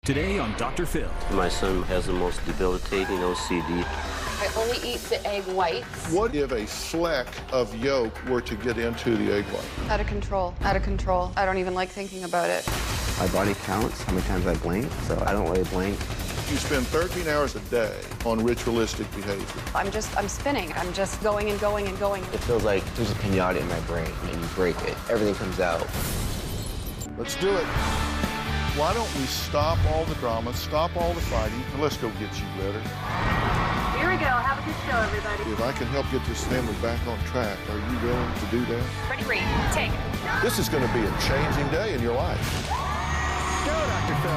Today on Dr. Phil. My son has the most debilitating OCD. I only eat the egg whites. What if a fleck of yolk were to get into the egg white? Out of control, out of control. I don't even like thinking about it. My body counts how many times I blink, so I don't really blink. You spend 13 hours a day on ritualistic behavior. I'm spinning. I'm just going and going and going. It feels like there's a pinata in my brain, and you break it. Everything comes out. Let's do it. Why don't we stop all the drama, stop all the fighting, and let's go get you better. Here we go. Have a good show, everybody. If I can help get this family back on track, are you willing to do that? Ready, read. Take. This is going to be a changing day in your life. Go, Dr. Phil.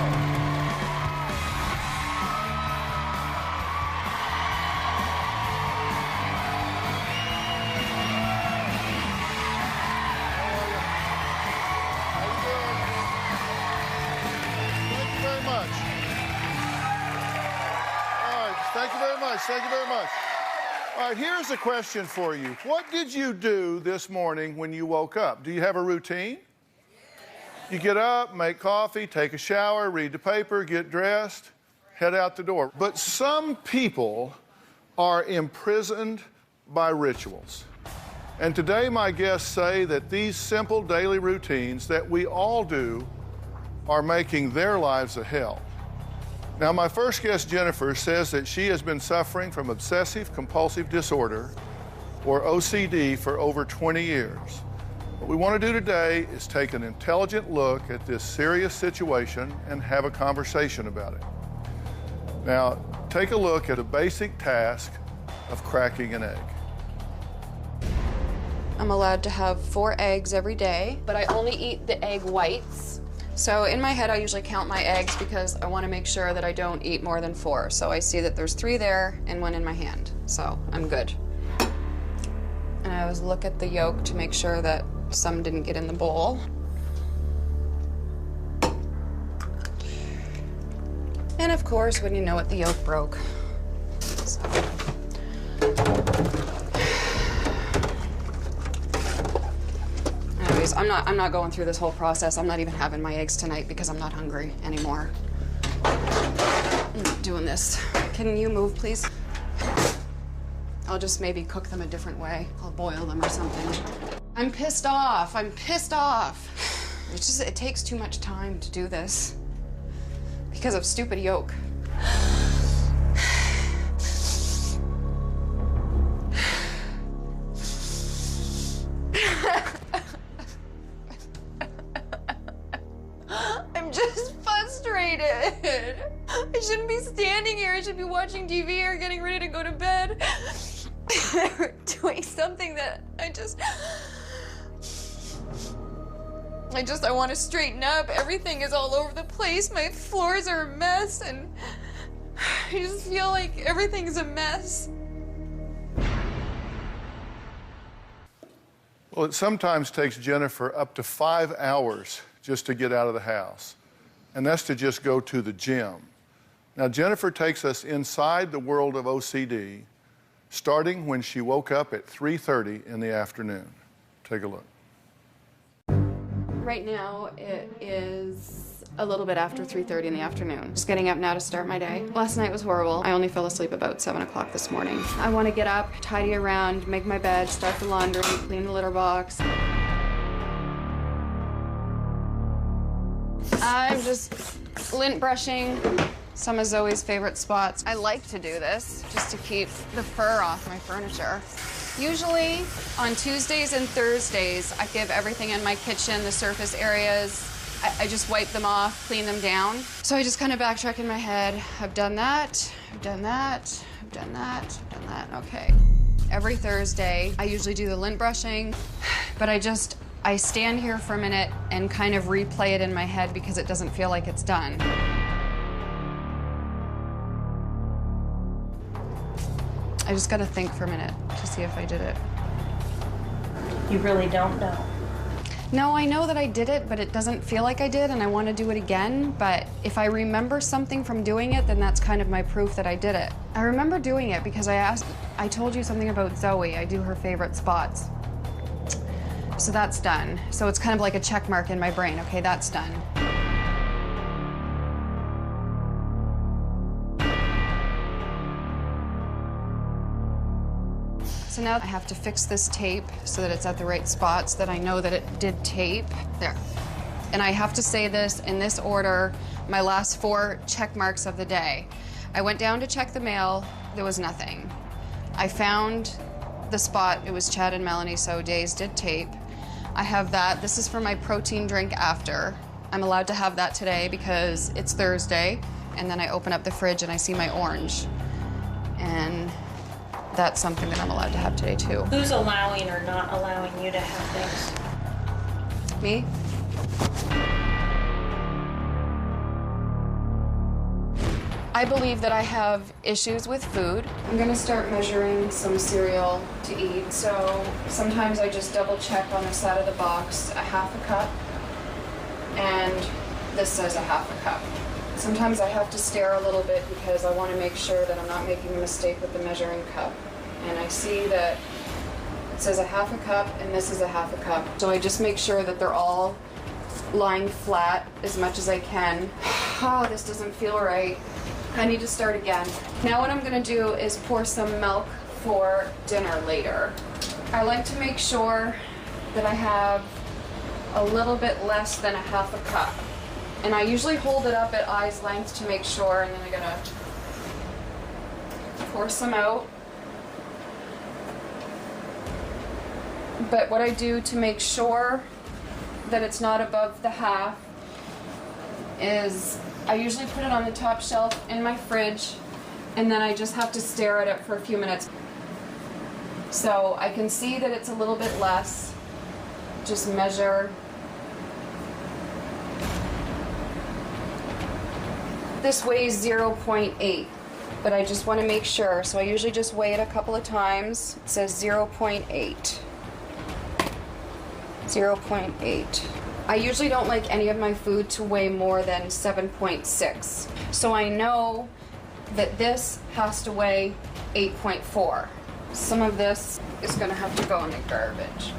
Thank you very much. All right, here's a question for you. What did you do this morning when you woke up? Do you have a routine? You get up, make coffee, take a shower, read the paper, get dressed, head out the door. But some people are imprisoned by rituals. And today my guests say that these simple daily routines that we all do are making their lives a hell. Now, my first guest, Jennifer, says that she has been suffering from obsessive-compulsive disorder, or OCD, for over 20 years. What we want to do today is take an intelligent look at this serious situation and have a conversation about it. Now, take a look at a basic task of cracking an egg. I'm allowed to have 4 eggs every day, but I only eat the egg whites. So in my head, I usually count my eggs because I want to make sure that I don't eat more than 4. So I see that there's 3 there and 1 in my hand. So I'm good. And I always look at the yolk to make sure that some didn't get in the bowl. And of course, when you know it, the yolk broke. So. Anyways, I'm not going through this whole process. I'm not even having my eggs tonight because I'm not hungry anymore. I'm not doing this. Can you move, please? I'll just maybe cook them a different way. I'll boil them or something. I'm pissed off. I'm pissed off. It takes too much time to do this because of stupid yolk. I'm just frustrated. I shouldn't be standing here. I should be watching TV or getting ready to go to bed. Or doing something that I want to straighten up. Everything is all over the place. My floors are a mess, and I just feel like everything's a mess. Well, it sometimes takes Jennifer up to 5 hours just to get out of the house, and that's to just go to the gym. Now, Jennifer takes us inside the world of OCD, starting when she woke up at 3:30 in the afternoon. Take a look. Right now, it is a little bit after 3:30 in the afternoon. Just getting up now to start my day. Last night was horrible. I only fell asleep about 7 o'clock this morning. I want to get up, tidy around, make my bed, start the laundry, clean the litter box. I'm just lint brushing some of Zoe's favorite spots. I like to do this just to keep the fur off my furniture. Usually on Tuesdays and Thursdays, I give everything in my kitchen, the surface areas, I just wipe them off, clean them down. So I just kind of backtrack in my head. I've done that, I've done that, I've done that, I've done that, okay. Every Thursday, I usually do the lint brushing, but I stand here for a minute and kind of replay it in my head because it doesn't feel like it's done. I just gotta think for a minute to see if I did it. You really don't know. No, I know that I did it, but it doesn't feel like I did, and I want to do it again. But if I remember something from doing it, then that's kind of my proof that I did it. I remember doing it because I told you something about Zoe. I do her favorite spots. So that's done. So it's kind of like a check mark in my brain. Okay, that's done. So now I have to fix this tape so that it's at the right spot so that I know that it did tape. There. And I have to say this in this order, my last 4 check marks of the day. I went down to check the mail, there was nothing. I found the spot, it was Chad and Melanie, so days did tape. I have that, this is for my protein drink after. I'm allowed to have that today because it's Thursday, and then I open up the fridge and I see my orange. And that's something that I'm allowed to have today too. Who's allowing or not allowing you to have things? Me? I believe that I have issues with food. I'm gonna start measuring some cereal to eat. So sometimes I just double check on the side of the box, a half a cup, and this says a half a cup. Sometimes I have to stare a little bit because I want to make sure that I'm not making a mistake with the measuring cup. And I see that it says a half a cup and this is a half a cup. So I just make sure that they're all lying flat as much as I can. Oh, this doesn't feel right. I need to start again. Now what I'm gonna do is pour some milk for dinner later. I like to make sure that I have a little bit less than a half a cup. And I usually hold it up at eye's length to make sure, and then I'm gonna pour some out. But what I do to make sure that it's not above the half is I usually put it on the top shelf in my fridge, and then I just have to stare at it for a few minutes. So I can see that it's a little bit less. Just measure. This weighs 0.8, but I just want to make sure. So I usually just weigh it a couple of times. It says 0.8. 0.8. I usually don't like any of my food to weigh more than 7.6. So I know that this has to weigh 8.4. Some of this is going to have to go in the garbage.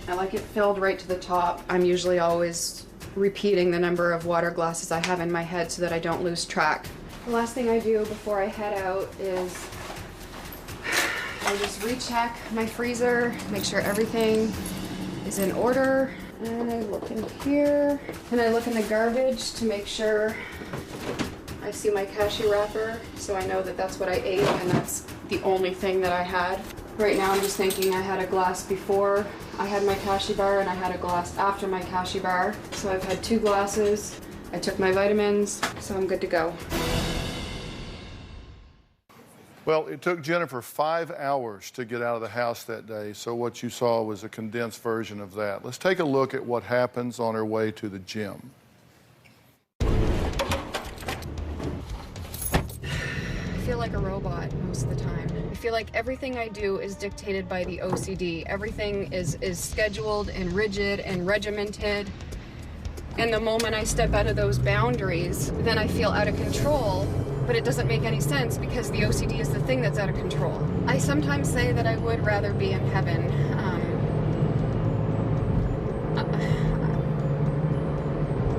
I like it filled right to the top. I'm usually always repeating the number of water glasses I have in my head so that I don't lose track. The last thing I do before I head out is I just recheck my freezer, make sure everything is in order, and I look in here, and I look in the garbage to make sure I see my cashew wrapper, so I know that that's what I ate and that's the only thing that I had. Right now I'm just thinking I had a glass before I had my cashew bar and I had a glass after my cashew bar. So I've had 2 glasses, I took my vitamins, so I'm good to go. Well, it took Jennifer 5 hours to get out of the house that day, so what you saw was a condensed version of that. Let's take a look at what happens on her way to the gym. I feel like a robot most of the time. I feel like everything I do is dictated by the OCD. Everything is scheduled and rigid and regimented. And the moment I step out of those boundaries, then I feel out of control. But it doesn't make any sense because the OCD is the thing that's out of control. I sometimes say that I would rather be in heaven.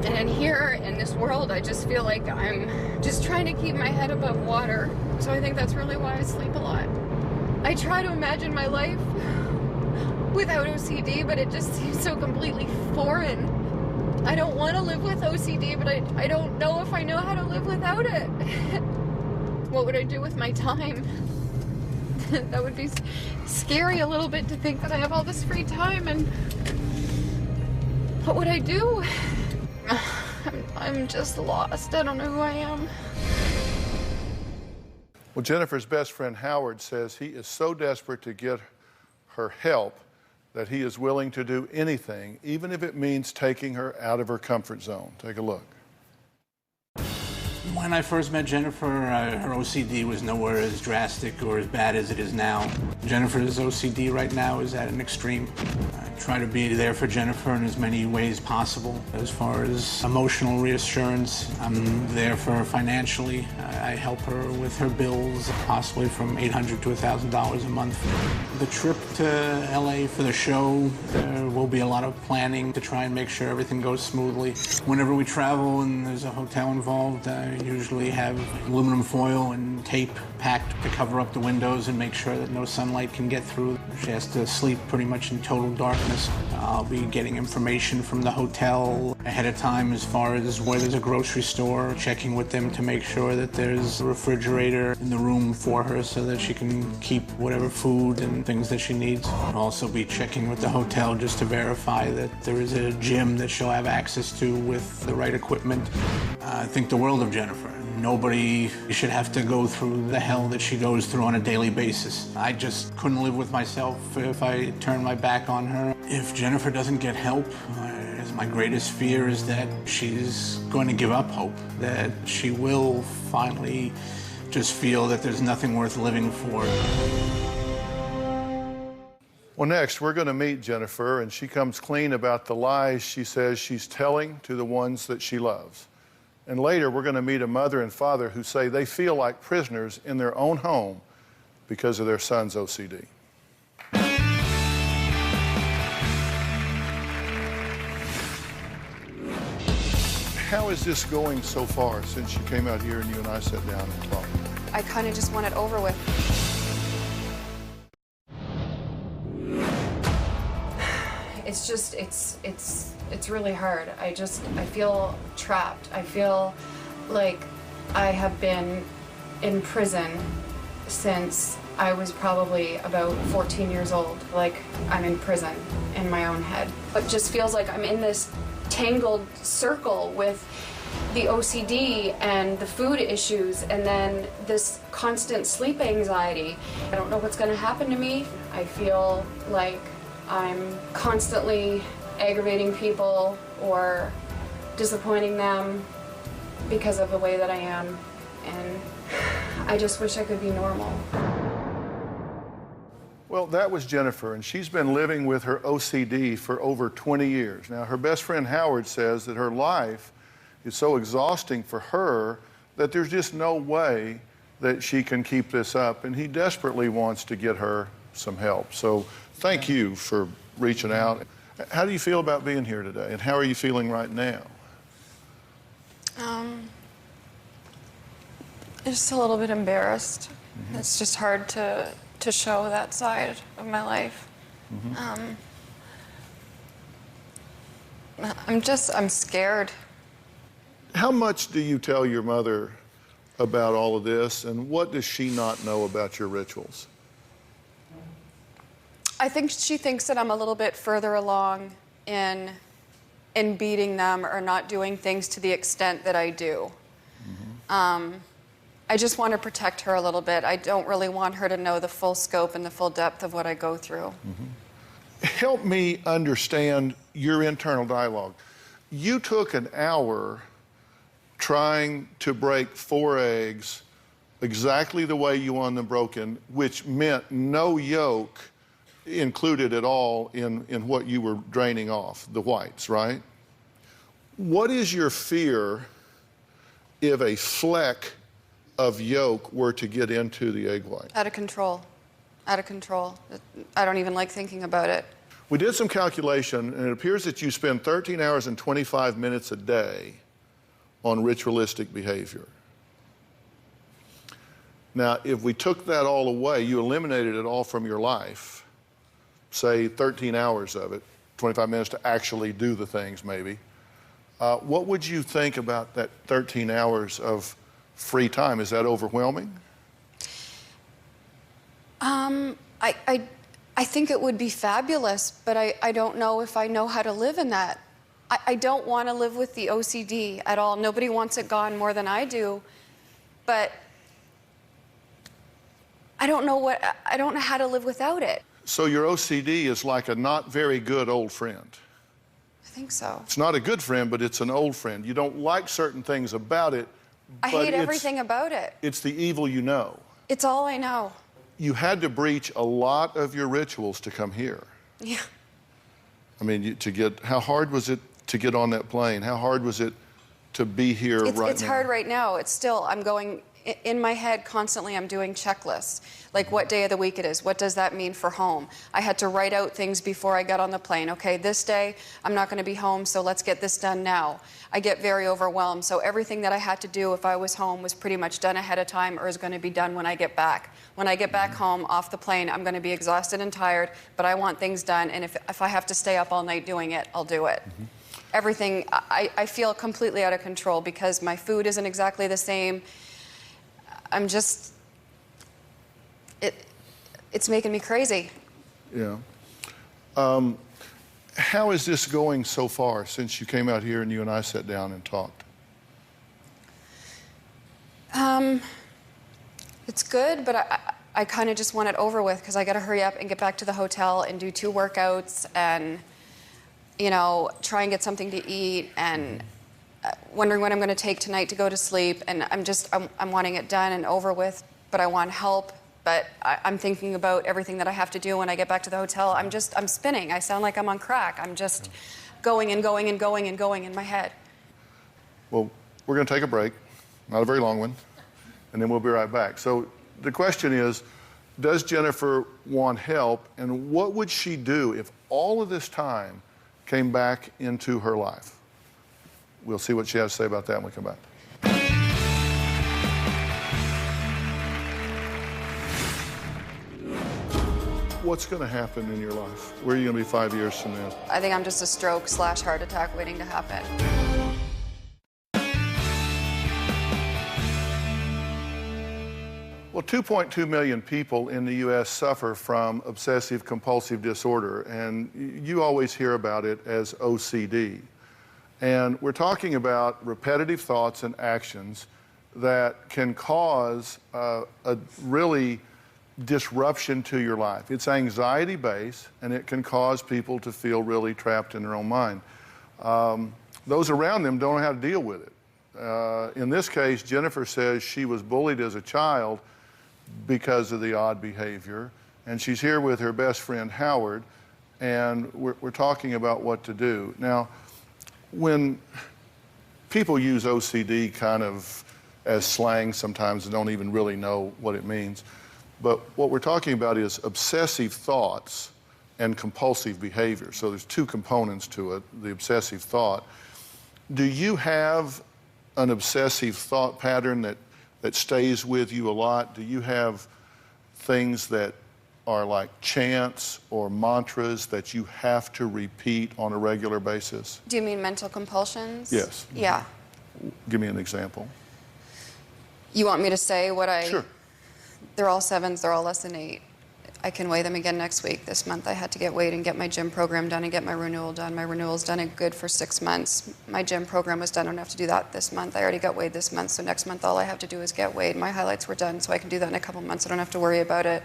And in here, in this world, I just feel like I'm just trying to keep my head above water. So I think that's really why I sleep a lot. I try to imagine my life without OCD, but it just seems so completely foreign. I don't want to live with OCD, but I don't know if I know how to live without it. What would I do with my time? That would be scary a little bit to think that I have all this free time, and what would I do? I'm just lost. I don't know who I am. Well, Jennifer's best friend Howard says he is so desperate to get her help that he is willing to do anything, even if it means taking her out of her comfort zone. Take a look. When I first met Jennifer, her OCD was nowhere as drastic or as bad as it is now. Jennifer's OCD right now is at an extreme. I try to be there for Jennifer in as many ways possible. As far as emotional reassurance, I'm there for her financially. I help her with her bills, possibly from $800 to $1,000 a month. The trip to LA for the show, there will be a lot of planning to try and make sure everything goes smoothly. Whenever we travel and there's a hotel involved, usually have aluminum foil and tape packed to cover up the windows and make sure that no sunlight can get through. She has to sleep pretty much in total darkness. I'll be getting information from the hotel ahead of time as far as where there's a grocery store, checking with them to make sure that there's a refrigerator in the room for her so that she can keep whatever food and things that she needs. I'll also be checking with the hotel just to verify that there is a gym that she'll have access to with the right equipment. I think the world of Jennifer. Nobody should have to go through the hell that she goes through on a daily basis. I just couldn't live with myself if I turned my back on her. If Jennifer doesn't get help, my greatest fear is that she's going to give up hope, that she will finally just feel that there's nothing worth living for. Well, next, we're going to meet Jennifer, and she comes clean about the lies she says she's telling to the ones that she loves. And later, we're going to meet a mother and father who say they feel like prisoners in their own home because of their son's OCD. How is this going so far since you came out here and you and I sat down and talked? I kind of just want it over with. It's just, it's really hard. I feel trapped. I feel like I have been in prison since I was probably about 14 years old. Like I'm in prison in my own head. It just feels like I'm in this tangled circle with the OCD and the food issues and then this constant sleep anxiety. I don't know what's going to happen to me. I feel like I'm constantly aggravating people or disappointing them because of the way that I am, and I just wish I could be normal. Well, that was Jennifer, and she's been living with her OCD for over 20 years. Now, her best friend Howard says that her life is so exhausting for her that there's just no way that she can keep this up, and he desperately wants to get her some help. So thank you for reaching out. How do you feel about being here today, and how are you feeling right now? Just a little bit embarrassed. Mm-hmm. It's just hard to show that side of my life. Mm-hmm. I'm scared. How much do you tell your mother about all of this, and what does she not know about your rituals? I think she thinks that I'm a little bit further along in beating them or not doing things to the extent that I do. Mm-hmm. I just want to protect her a little bit. I don't really want her to know the full scope and the full depth of what I go through. Mm-hmm. Help me understand your internal dialogue. You took an hour trying to break 4 eggs exactly the way you want them broken, which meant no yolk included at all in what you were draining off, the whites, right? What is your fear if a fleck of yolk were to get into the egg white? Out of control. Out of control. I don't even like thinking about it. We did some calculation, and it appears that you spend 13 hours and 25 minutes a day on ritualistic behavior. Now, if we took that all away, you eliminated it all from your life, say 13 hours of it, 25 minutes to actually do the things maybe, what would you think about that 13 hours of free time? Is that overwhelming? I think it would be fabulous, but I don't know if I know how to live in that. I don't want to live with the OCD at all. Nobody wants it gone more than I do, but I don't know how to live without it. So your OCD is like a not very good old friend. I think so. It's not a good friend, but it's an old friend. You don't like certain things about it. I hate everything about it. It's the evil you know. It's all I know. You had to breach a lot of your rituals to come here. Yeah. I mean, how hard was it to get on that plane? How hard was it to be here right now? It's hard right now. It's still, I'm going in my head constantly I'm doing checklists, like what day of the week it is, what does that mean for home. I had to write out things before I got on the plane. Okay, this day I'm not going to be home, so let's get this done now. I get very overwhelmed, so everything that I had to do if I was home was pretty much done ahead of time or is going to be done when I get back. When I get back home off the plane, I'm going to be exhausted and tired, but I want things done, and if I have to stay up all night doing it, I'll do it. Everything, I feel completely out of control because my food isn't exactly the same. I'm just, it's making me crazy. Yeah. How is this going so far since you came out here and you and I sat down and talked? It's good, but I kind of just want it over with because I got to hurry up and get back to the hotel and do 2 workouts and, you know, try and get something to eat and wondering what I'm going to take tonight to go to sleep. And I'm wanting it done and over with, but I want help. But I'm thinking about everything that I have to do when I get back to the hotel. I'm spinning. I sound like I'm on crack. I'm just going and going and going and going in my head. Well, we're going to take a break, not a very long one, and then we'll be right back. So the question is, does Jennifer want help, and what would she do if all of this time came back into her life? We'll see what she has to say about that when we come back. What's going to happen in your life? Where are you going to be 5 years from now? I think I'm just a stroke / heart attack waiting to happen. Well, 2.2 million people in the U.S. suffer from obsessive compulsive disorder, and you always hear about it as OCD. And we're talking about repetitive thoughts and actions that can cause a really disruption to your life. It's anxiety-based, and it can cause people to feel really trapped in their own mind. Those around them don't know how to deal with it. In this case, Jennifer says she was bullied as a child because of the odd behavior, and she's here with her best friend Howard, and we're talking about what to do. Now, when people use OCD kind of as slang sometimes and don't even really know what it means, but what we're talking about is obsessive thoughts and compulsive behavior. So there's 2 components to it, the obsessive thought. Do you have an obsessive thought pattern that stays with you a lot? Do you have things that are like chants or mantras that you have to repeat on a regular basis? Do you mean mental compulsions? Yes. Yeah. Give me an example. You want me to say what I... Sure. They're all 7s, they're all less than 8. I can weigh them again next week. This month I had to get weighed and get my gym program done and get my renewal done. My renewal's done and good for 6 months. My gym program was done. I don't have to do that this month. I already got weighed this month, so next month all I have to do is get weighed. My highlights were done, so I can do that in a couple months. I don't have to worry about it.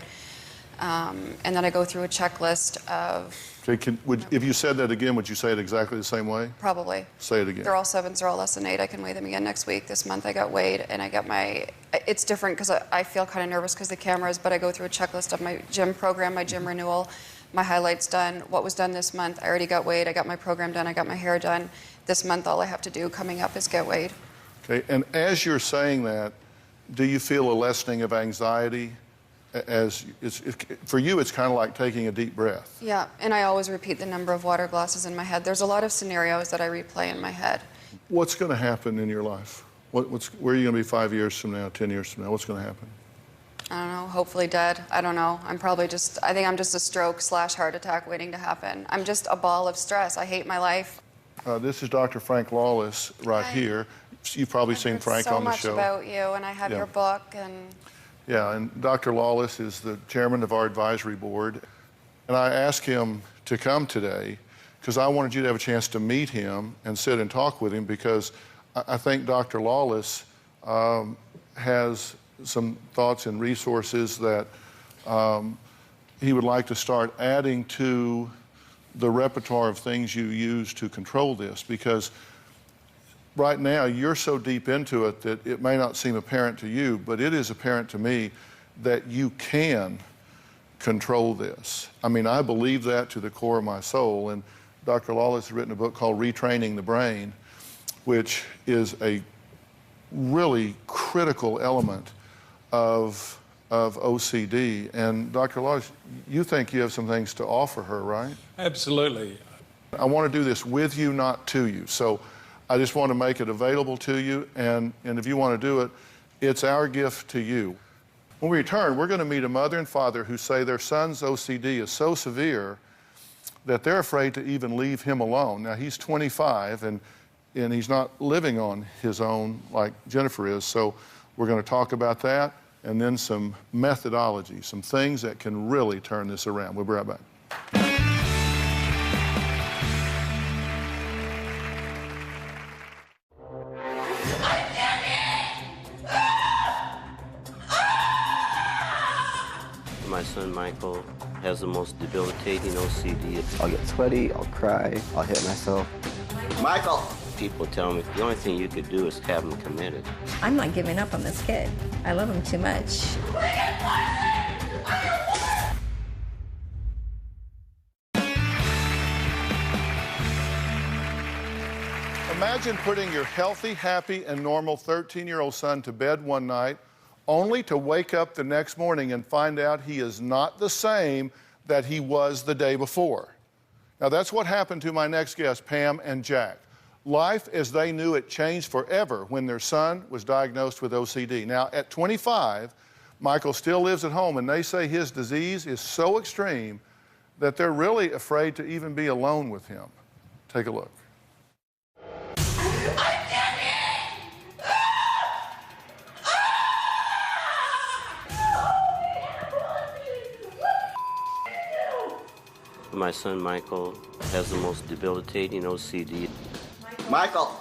And then I go through a checklist of... Okay, if you said that again, would you say it exactly the same way? Probably. Say it again. They're all 7s, they're all less than 8. I can weigh them again next week. This month I got weighed and I got my... It's different because I feel kind of nervous because the cameras, but I go through a checklist of my gym program, my gym renewal, my highlights done, what was done this month. I already got weighed, I got my program done, I got my hair done. This month all I have to do coming up is get weighed. Okay, and as you're saying that, do you feel a lessening of anxiety? For you, it's kind of like taking a deep breath. Yeah, and I always repeat the number of water glasses in my head. There's a lot of scenarios that I replay in my head. What's going to happen in your life? Where are you going to be 5 years from now, 10 years from now? What's going to happen? I don't know, hopefully dead. I don't know. I think I'm just a stroke / heart attack waiting to happen. I'm just a ball of stress. I hate my life. This is Dr. Frank Lawless right here. You've probably seen Frank on the show. So much about you, and I have your book, and... Yeah, and Dr. Lawless is the chairman of our advisory board. And I asked him to come today because I wanted you to have a chance to meet him and sit and talk with him, because I think Dr. Lawless has some thoughts and resources that he would like to start adding to the repertoire of things you use to control this, because right now you're so deep into it that it may not seem apparent to you, but it is apparent to me that you can control this. I mean, I believe that to the core of my soul, and Dr. Lawless has written a book called Retraining the Brain, which is a really critical element of OCD. And Dr. Lodge, you think you have some things to offer her, right? Absolutely. I want to do this with you, not to you. So I just want to make it available to you, and if you want to do it, it's our gift to you. When we return, we're going to meet a mother and father who say their son's OCD is so severe that they're afraid to even leave him alone. Now, he's 25, and he's not living on his own like Jennifer is, so we're going to talk about that, and then some methodology, some things that can really turn this around. We'll be right back. My son Michael has the most debilitating OCD. I'll get sweaty, I'll cry, I'll hit myself. Michael! People tell me the only thing you could do is have him committed. I'm not giving up on this kid. I love him too much. Imagine putting your healthy, happy, and normal 13-year-old son to bed one night only to wake up the next morning and find out he is not the same that he was the day before. Now, that's what happened to my next guest, Pam and Jack. Life as they knew it changed forever when their son was diagnosed with OCD. Now, at 25, Michael still lives at home, and they say his disease is so extreme that they're really afraid to even be alone with him. Take a look. My son Michael has the most debilitating OCD. Michael!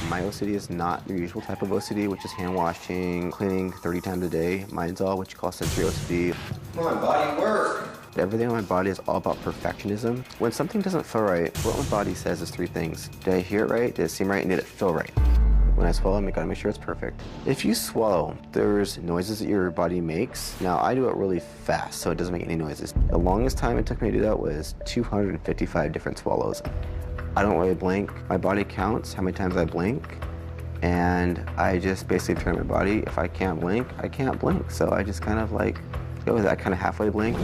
My OCD is not your usual type of OCD, which is hand washing, cleaning 30 times a day. Mine's all what you call sensory OCD. Come on, body, work! Everything on my body is all about perfectionism. When something doesn't feel right, what my body says is three things. Did I hear it right? Did it seem right? And did it feel right? When I swallow, I gotta make sure it's perfect. If you swallow, there's noises that your body makes. Now, I do it really fast, so it doesn't make any noises. The longest time it took me to do that was 255 different swallows. I don't really blink. My body counts how many times I blink, and I just basically train my body. If I can't blink, I can't blink. So I just kind of like go with that kind of halfway blink.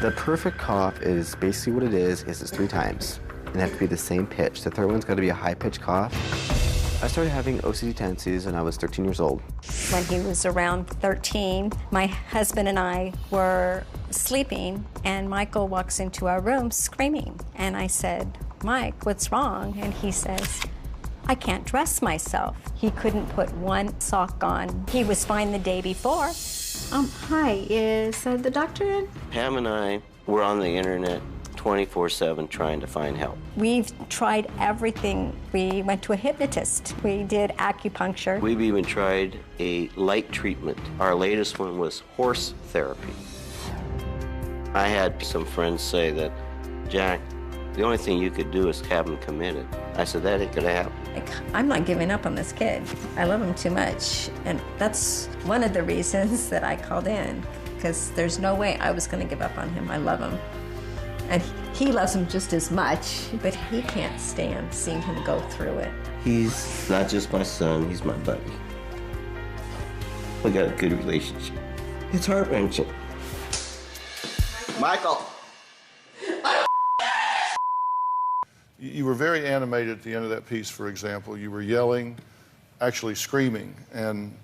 The perfect cough is basically what it is it's 3 times. And they have to be the same pitch. The third one's got to be a high-pitched cough. I started having OCD tendencies when I was 13 years old. When he was around 13, my husband and I were sleeping, and Michael walks into our room screaming. And I said, "Mike, what's wrong?" And he says, "I can't dress myself." He couldn't put one sock on. He was fine the day before. Hi, is the doctor in? Pam and I were on the internet 24/7 trying to find help. We've tried everything. We went to a hypnotist. We did acupuncture. We've even tried a light treatment. Our latest one was horse therapy. I had some friends say that, "Jack, the only thing you could do is have him committed." I said, that ain't gonna happen. I'm not giving up on this kid. I love him too much. And that's one of the reasons that I called in, because there's no way I was gonna give up on him. I love him. And he loves him just as much, but he can't stand seeing him go through it. He's not just my son, he's my buddy. We got a good relationship. It's heart-wrenching. Michael! You were very animated at the end of that piece, for example. You were yelling, actually screaming, and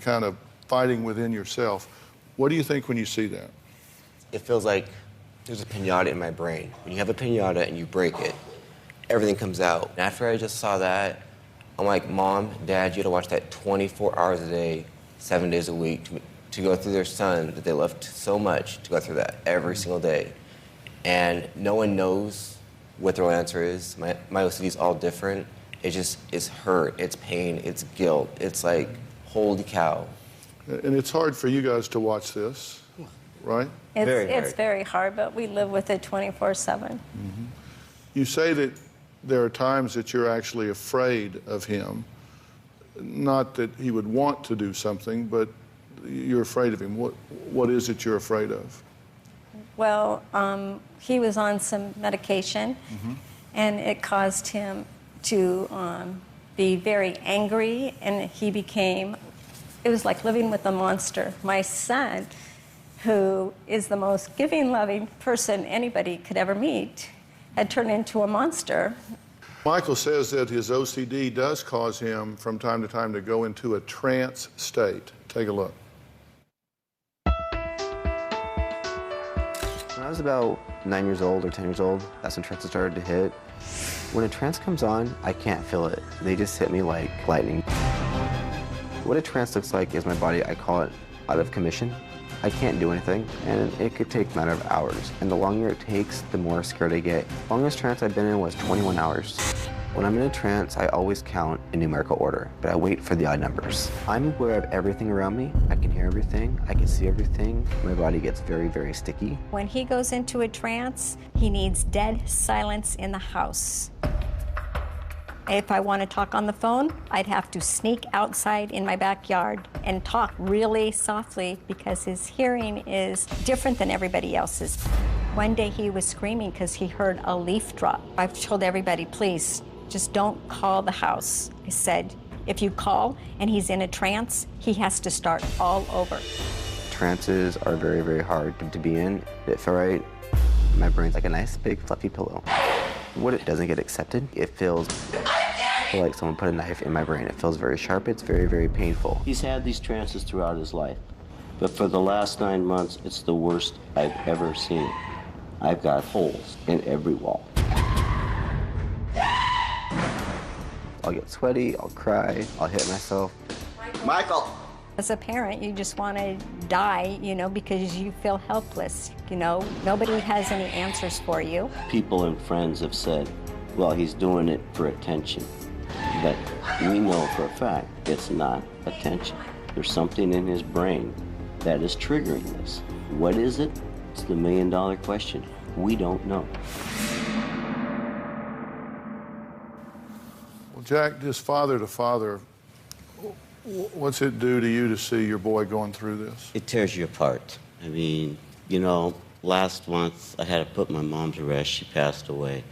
kind of fighting within yourself. What do you think when you see that? It feels like there's a pinata in my brain. When you have a pinata and you break it, everything comes out. And after I just saw that, I'm like, Mom, Dad, you gotta watch that 24 hours a day, 7 days a week to go through their son that they loved so much, to go through that every single day. And no one knows what the real answer is. My OCD is all different. It's hurt, it's pain, it's guilt. It's like, holy cow. And it's hard for you guys to watch this, right? It's very hard, but we live with it 24/7. Mm-hmm. You say that there are times that you're actually afraid of him. Not that he would want to do something, but you're afraid of him. What is it you're afraid of? Well, he was on some medication, and it caused him to be very angry, and it was like living with a monster. My son, who is the most giving, loving person anybody could ever meet, had turned into a monster. Michael says that his OCD does cause him from time to time to go into a trance state. Take a look. When I was about 9 years old or 10 years old, that's when trances started to hit. When a trance comes on, I can't feel it. They just hit me like lightning. What a trance looks like is my body, I call it out of commission. I can't do anything, and it could take a matter of hours. And the longer it takes, the more scared I get. The longest trance I've been in was 21 hours. When I'm in a trance, I always count in numerical order, but I wait for the odd numbers. I'm aware of everything around me. I can hear everything. I can see everything. My body gets very, very sticky. When he goes into a trance, he needs dead silence in the house. If I want to talk on the phone, I'd have to sneak outside in my backyard and talk really softly because his hearing is different than everybody else's. One day he was screaming because he heard a leaf drop. I've told everybody, please, just don't call the house. I said, if you call and he's in a trance, he has to start all over. Trances are very, very hard to be in. It felt right. My brain's like a nice big fluffy pillow. What it doesn't get accepted, it feels like someone put a knife in my brain. It feels very sharp. It's very, very painful. He's had these trances throughout his life, but for the last 9 months, it's the worst I've ever seen. I've got holes in every wall. I'll get sweaty, I'll cry, I'll hit myself. Michael! As a parent, you just want to die, because you feel helpless. Nobody has any answers for you. People and friends have said, well, he's doing it for attention. But we know for a fact it's not attention. There's something in his brain that is triggering this. What is it? It's the million-dollar question. We don't know. Well, Jack, just father to father, what's it do to you to see your boy going through this? It tears you apart. I mean, last month I had to put my mom to rest. She passed away.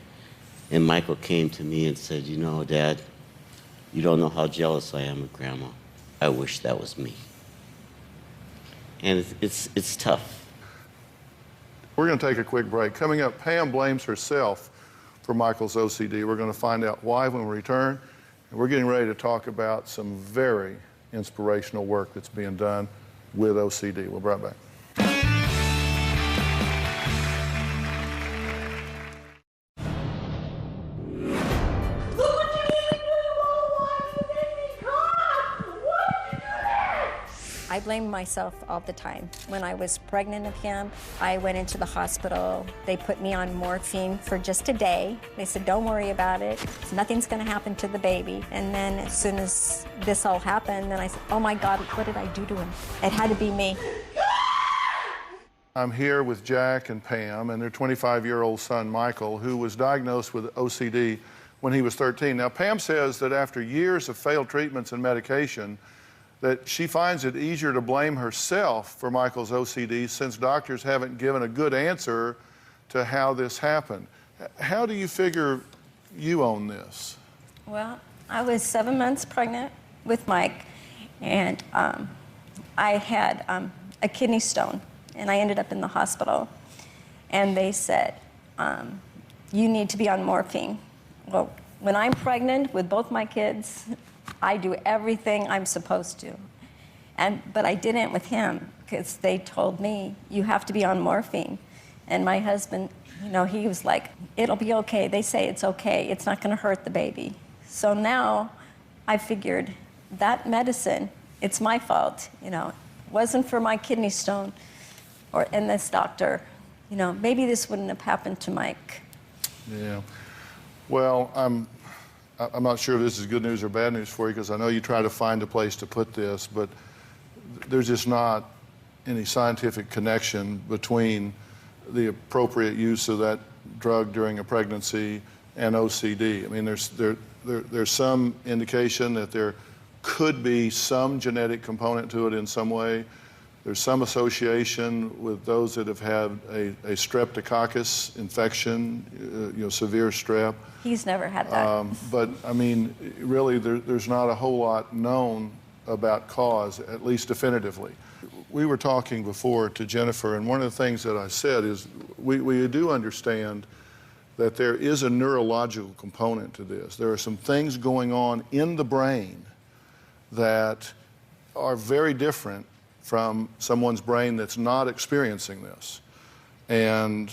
And Michael came to me and said, Dad, you don't know how jealous I am of Grandma. I wish that was me. And it's tough. We're going to take a quick break. Coming up, Pam blames herself for Michael's OCD. We're going to find out why when we return. And we're getting ready to talk about some very inspirational work that's being done with OCD. We'll be right back. I blame myself all the time. When I was pregnant of him, I went into the hospital. They put me on morphine for just a day. They said, don't worry about it. Nothing's going to happen to the baby. And then as soon as this all happened, then I said, oh my God, what did I do to him? It had to be me. I'm here with Jack and Pam and their 25-year-old son, Michael, who was diagnosed with OCD when he was 13. Now, Pam says that after years of failed treatments and medication, that she finds it easier to blame herself for Michael's OCD since doctors haven't given a good answer to how this happened. How do you figure you own this? Well, I was 7 months pregnant with Mike, and I had a kidney stone, and I ended up in the hospital. And they said, you need to be on morphine. Well, when I'm pregnant with both my kids, I do everything I'm supposed to. But I didn't with him because they told me, you have to be on morphine. And my husband, he was like, it'll be okay. They say it's okay. It's not going to hurt the baby. So now I figured that medicine, it's my fault. It wasn't for my kidney stone and this doctor. Maybe this wouldn't have happened to Mike. Yeah. Well, I'm not sure if this is good news or bad news for you because I know you try to find a place to put this, but there's just not any scientific connection between the appropriate use of that drug during a pregnancy and OCD. I mean, there's some indication that there could be some genetic component to it in some way, There's some association with those that have had a streptococcus infection, severe strep. He's never had that. But, I mean, really, there's not a whole lot known about cause, at least definitively. We were talking before to Jennifer, and one of the things that I said is we do understand that there is a neurological component to this. There are some things going on in the brain that are very different from someone's brain that's not experiencing this. And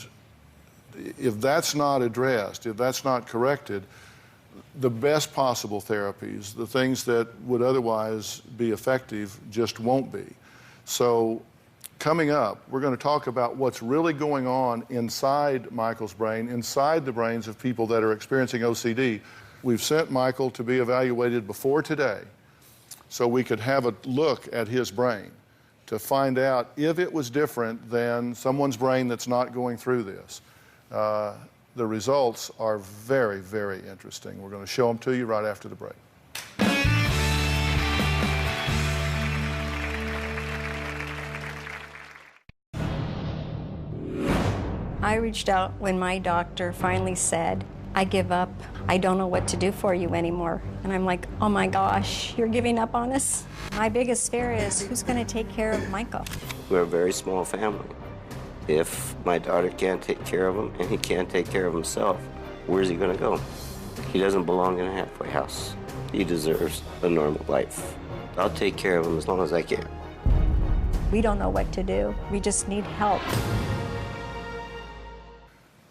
if that's not addressed, if that's not corrected, the best possible therapies, the things that would otherwise be effective, just won't be. So coming up, we're going to talk about what's really going on inside Michael's brain, inside the brains of people that are experiencing OCD. We've sent Michael to be evaluated before today so we could have a look at his brain to find out if it was different than someone's brain that's not going through this. The results are very, very interesting. We're going to show them to you right after the break. I reached out when my doctor finally said, I give up. I don't know what to do for you anymore. And I'm like, oh my gosh, you're giving up on us? My biggest fear is who's going to take care of Michael? We're a very small family. If my daughter can't take care of him and he can't take care of himself, where's he going to go? He doesn't belong in a halfway house. He deserves a normal life. I'll take care of him as long as I can. We don't know what to do. We just need help.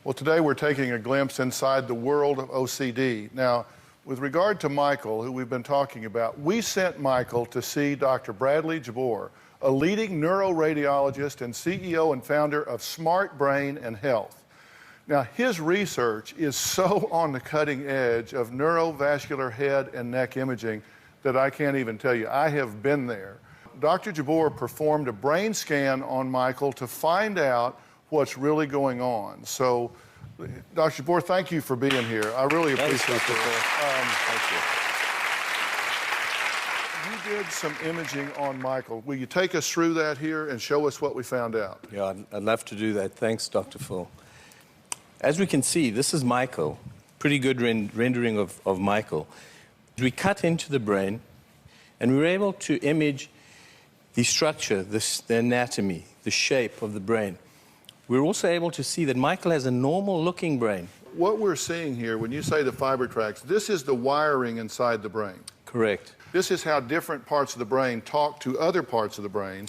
Well, today we're taking a glimpse inside the world of OCD. Now, with regard to Michael, who we've been talking about, we sent Michael to see Dr. Bradley Jabbour, a leading neuroradiologist and CEO and founder of Smart Brain and Health. Now, his research is so on the cutting edge of neurovascular head and neck imaging that I can't even tell you. I have been there. Dr. Jabbour performed a brain scan on Michael to find out what's really going on. So, Dr. Jabbour, thank you for being here. I really appreciate it. Thank you. You did some imaging on Michael. Will you take us through that here and show us what we found out? Yeah, I'd love to do that. Thanks, Dr. Phil. As we can see, this is Michael. Pretty good rendering of Michael. We cut into the brain, and we were able to image the structure, the anatomy, the shape of the brain. We're also able to see that Michael has a normal-looking brain. What we're seeing here, when you say the fiber tracts, this is the wiring inside the brain. Correct. This is how different parts of the brain talk to other parts of the brain,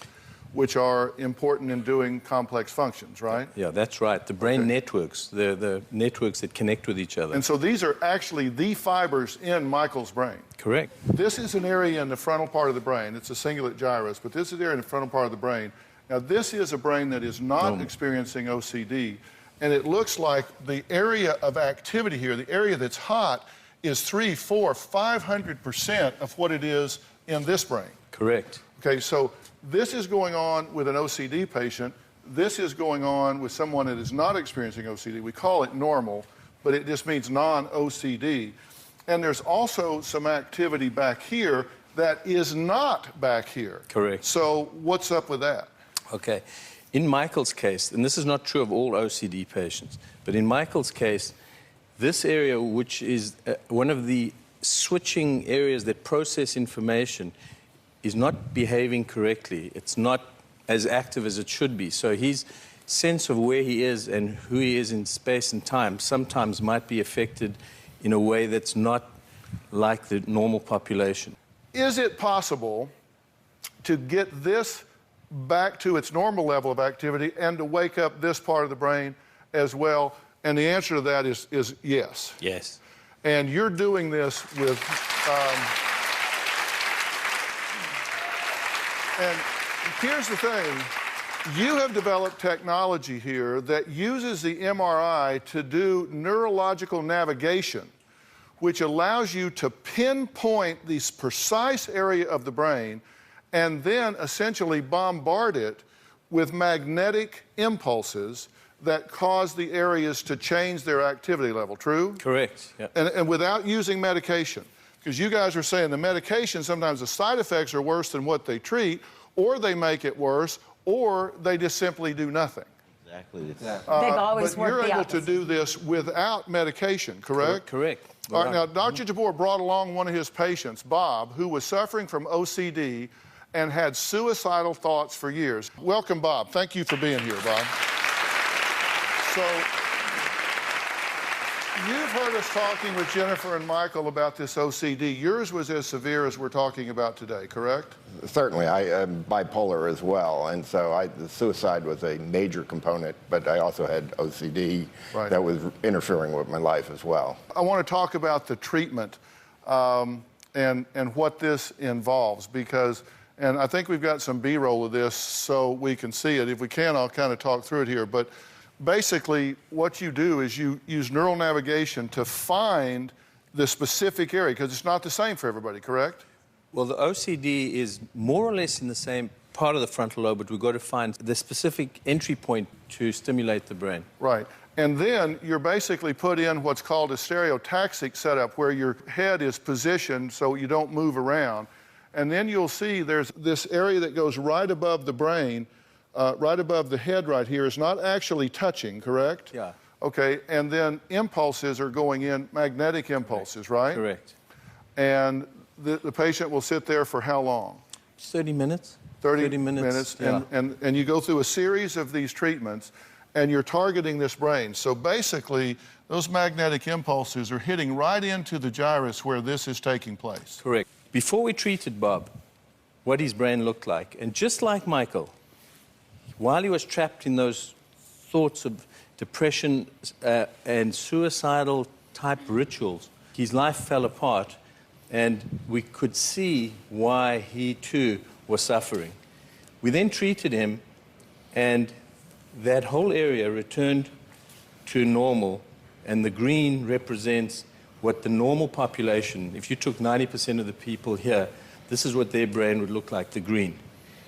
which are important in doing complex functions, right? Yeah, that's right. The brain networks, the networks that connect with each other. And so these are actually the fibers in Michael's brain. Correct. This is an area in the frontal part of the brain. It's a cingulate gyrus, but this is the area in the frontal part of the brain. Now, this is a brain that is not experiencing OCD, and it looks like the area of activity here, the area that's hot, is 300, 400, 500% of what it is in this brain. Correct. Okay, so this is going on with an OCD patient. This is going on with someone that is not experiencing OCD. We call it normal, but it just means non-OCD. And there's also some activity back here that is not back here. Correct. So what's up with that? Okay. In Michael's case, and this is not true of all OCD patients, but in Michael's case, this area, which is one of the switching areas that process information, is not behaving correctly. It's not as active as it should be. So his sense of where he is and who he is in space and time sometimes might be affected in a way that's not like the normal population. Is it possible to get this back to its normal level of activity and to wake up this part of the brain as well? And the answer to that is yes. Yes. And you're doing this with... and here's the thing. You have developed technology here that uses the MRI to do neurological navigation, which allows you to pinpoint this precise area of the brain and then essentially bombard it with magnetic impulses that cause the areas to change their activity level. True? Correct. Yeah. And without using medication. Because you guys are saying the medication, sometimes the side effects are worse than what they treat, or they make it worse, or they just simply do nothing. Exactly. They've always but worked you're the able opposite. to do this without medication, correct? Correct. All right, now, Dr. Jabbour brought along one of his patients, Bob, who was suffering from OCD and had suicidal thoughts for years. Welcome, Bob. Thank you for being here, Bob. So, you've heard us talking with Jennifer and Michael about this OCD. Yours was as severe as we're talking about today, correct? Certainly. I am bipolar as well, and so the suicide was a major component, but I also had OCD that was interfering with my life as well. I want to talk about the treatment and what this involves, because, and I think we've got some B-roll of this so we can see it. If we can, I'll kind of talk through it here. But basically, what you do is you use neural navigation to find the specific area, because it's not the same for everybody, correct? Well, the OCD is more or less in the same part of the frontal lobe, but we've got to find the specific entry point to stimulate the brain. Right. And then you're basically put in what's called a stereotaxic setup, where your head is positioned so you don't move around. And then you'll see there's this area that goes right above the brain, right above the head right here, is not actually touching, correct? Yeah. Okay, and then impulses are going in, magnetic impulses, right? Correct. And the patient will sit there for how long? 30 minutes. 30 minutes. Yeah. And and you go through a series of these treatments, and you're targeting this brain. So basically, those magnetic impulses are hitting right into the gyrus where this is taking place. Correct. Before we treated Bob, what his brain looked like, and just like Michael, while he was trapped in those thoughts of depression and suicidal type rituals, his life fell apart, and we could see why he too was suffering. We then treated him, and that whole area returned to normal, and the green represents what the normal population, if you took 90% of the people here, this is what their brain would look like, the green.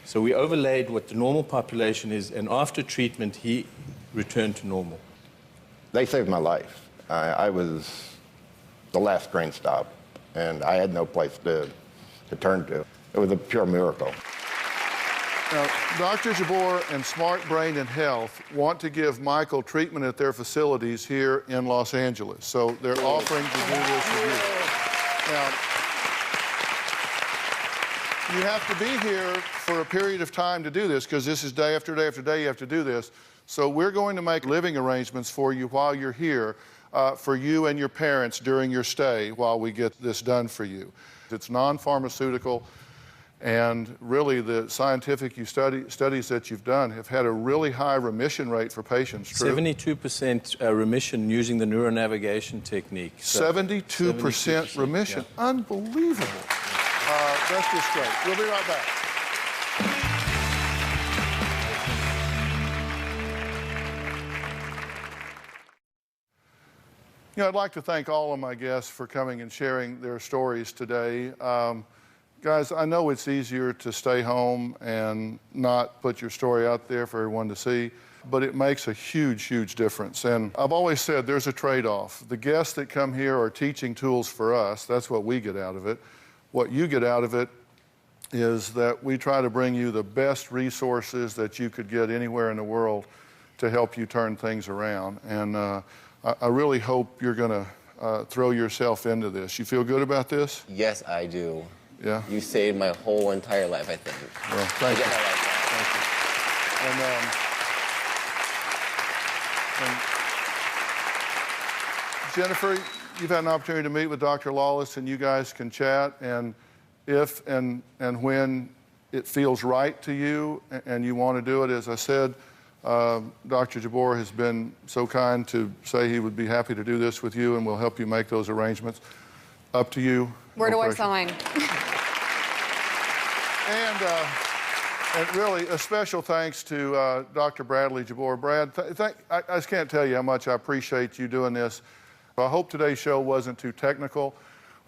So we overlaid what the normal population is, and after treatment, he returned to normal. They saved my life. I was the last train stop, and I had no place to turn to. It was a pure miracle. Now, Dr. Jabbour and Smart Brain and Health want to give Michael treatment at their facilities here in Los Angeles. So they're offering to do this with you. Now, you have to be here for a period of time to do this, because this is day after day after day you have to do this. So we're going to make living arrangements for you while you're here, for you and your parents during your stay while we get this done for you. It's non-pharmaceutical, and really the scientific studies that you've done have had a really high remission rate for patients, true? 72% remission using the neuronavigation technique. So 72% remission. Yeah. Unbelievable. That's just great. We'll be right back. You know, I'd like to thank all of my guests for coming and sharing their stories today. Guys, I know it's easier to stay home and not put your story out there for everyone to see, but it makes a huge, huge difference. And I've always said there's a trade-off. The guests that come here are teaching tools for us. That's what we get out of it. What you get out of it is that we try to bring you the best resources that you could get anywhere in the world to help you turn things around. And I really hope you're going to throw yourself into this. You feel good about this? Yes, I do. Yeah? You saved my whole entire life, I think. Well, thank you. And Jennifer, you've had an opportunity to meet with Dr. Lawless, and you guys can chat, and if and when it feels right to you and you want to do it, as I said, Dr. Jabbour has been so kind to say he would be happy to do this with you, and we'll help you make those arrangements. Up to you. Where No do pressure. I sign? And really, a special thanks to Dr. Bradley Jabbour. Brad, I just can't tell you how much I appreciate you doing this. I hope today's show wasn't too technical.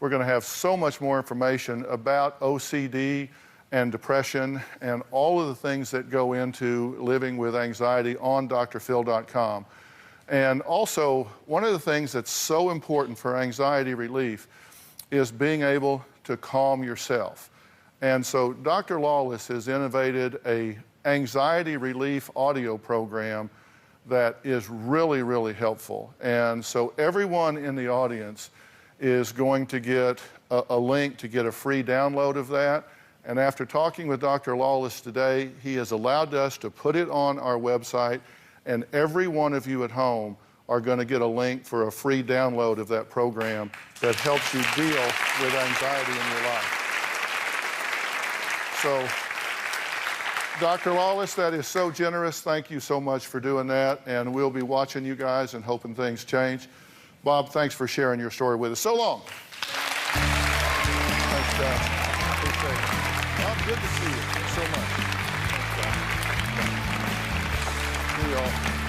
We're going to have so much more information about OCD and depression and all of the things that go into living with anxiety on drphil.com. And also, one of the things that's so important for anxiety relief is being able to calm yourself. And so Dr. Lawless has innovated a anxiety relief audio program that is really, really helpful. And so everyone in the audience is going to get a link to get a free download of that. And after talking with Dr. Lawless today, he has allowed us to put it on our website, and every one of you at home are going to get a link for a free download of that program that helps you deal with anxiety in your life. So, Dr. Lawless, that is so generous. Thank you so much for doing that, and we'll be watching you guys and hoping things change. Bob, thanks for sharing your story with us. So long. Thanks, John. Appreciate it. Bob, good to see you so much. See you all.